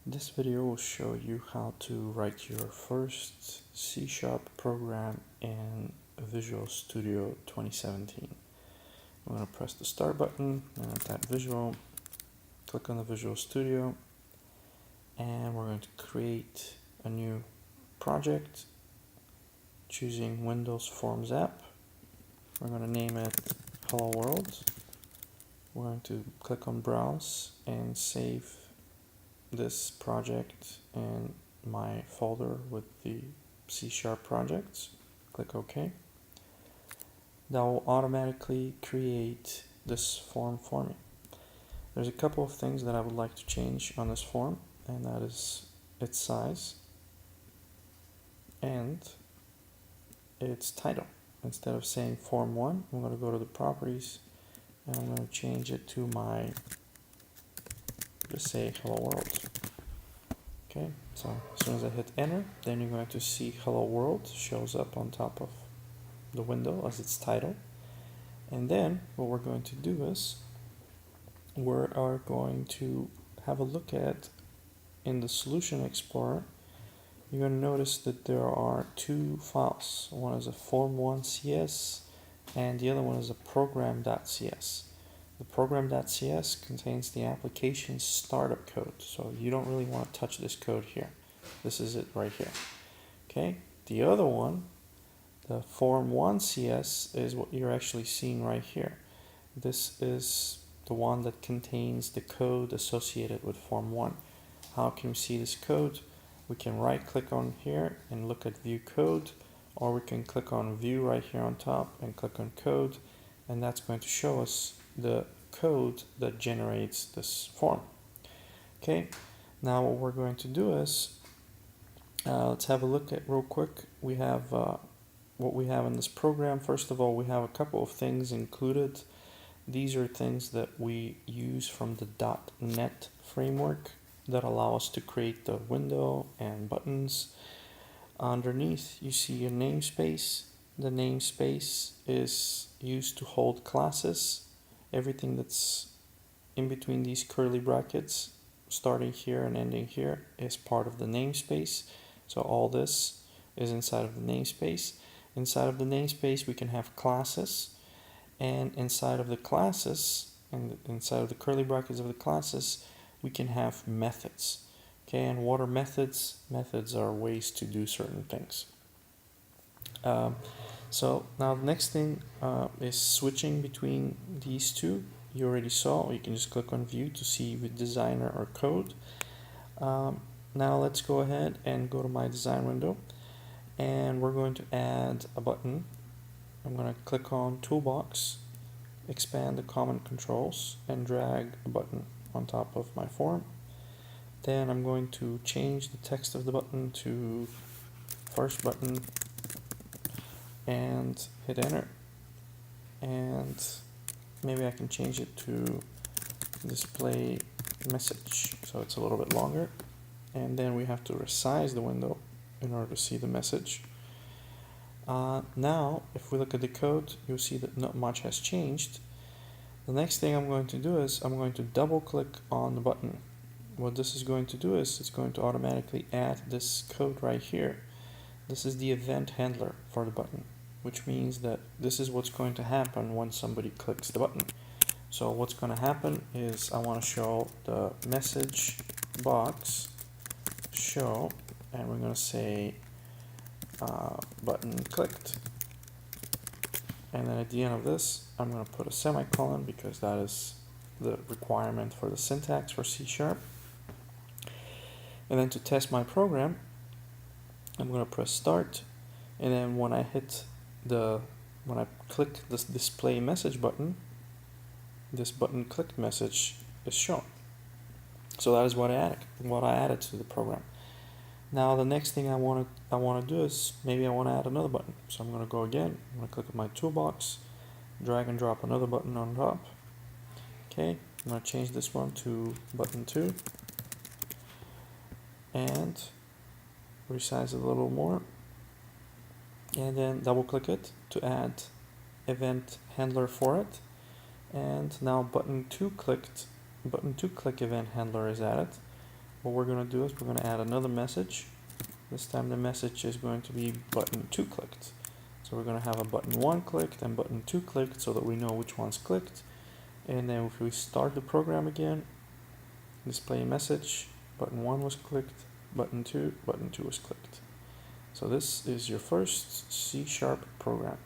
This video will show you how to write your first C# program in Visual Studio 2017. I'm going to press the start button and type Visual, click on the Visual Studio, and we're going to create a new project choosing Windows Forms app. We're going to name it Hello World. We're going to click on Browse and save this project in my folder with the C# projects. Click OK. That will automatically create this form for me. There's a couple of things that I would like to change on this form, and that is its size and its title. Instead of saying Form 1, I'm going to go to the properties and I'm going to change it to just say Hello World. Okay, so as soon as I hit enter, then you're going to see Hello World shows up on top of the window as its title. And then what we're going to do is we are going to have a look at in the Solution Explorer. You're going to notice that there are two files. One is a form1.cs and the other one is a program.cs. The program.cs contains the application's startup code, so you don't really want to touch this code here. This is it right here. Okay, the other one, the form1.cs, is what you're actually seeing right here. This is the one that contains the code associated with Form 1. How can we see this code? We can right click on here and look at View Code, or we can click on View right here on top and click on Code, and that's going to show us the code that generates this form. Okay, now what we're going to do is let's have a look at real quick. We have what we have in this program. First of all, we have a couple of things included. These are things that we use from the .NET framework that allow us to create the window and buttons. Underneath, you see a namespace. The namespace is used to hold classes. Everything that's in between these curly brackets, starting here and ending here, is part of the namespace. So all this is inside of the namespace. Inside of the namespace, we can have classes, and inside of the classes, and inside of the curly brackets of the classes, we can have methods. Okay, and what are methods? Methods are ways to do certain things. So now the next thing is switching between these two. You already saw, you can just click on View to see with Designer or Code. Now let's go ahead and go to my design window, and we're going to add a button. I'm going to click on Toolbox, expand the common controls, and drag a button on top of my form. Then I'm going to change the text of the button to First Button and hit enter, and maybe I can change it to Display Message, so it's a little bit longer, and then we have to resize the window in order to see the message. Now if we look at the code, you'll see that not much has changed. The next thing I'm going to do is I'm going to double click on the button. What this is going to do is it's going to automatically add this code right here. This is the event handler for the button, which means that this is what's going to happen when somebody clicks the button. So what's going to happen is I want to show the message box show, and we're going to say button clicked. And then at the end of this, I'm going to put a semicolon because that is the requirement for the syntax for C#. And then to test my program, I'm going to press start, and then when I click this display message button, this button click message is shown. So that is what I added to the program. Now the next thing I want to do is maybe I want to add another button. So I'm going to go again. I'm going to click on my toolbox, drag and drop another button on top. Okay, I'm going to change this one to button 2 and resize it a little more, and then double click it to add event handler for it. And now button 2 click event handler is added. what we're going to do is we're going to add another message. This time the message is going to be button 2 clicked. So we're going to have a button 1 clicked and button 2 clicked so that we know which one's clicked. And then if we start the program again, display message, button 1 was clicked, button 2 was clicked. So this is your first C# program.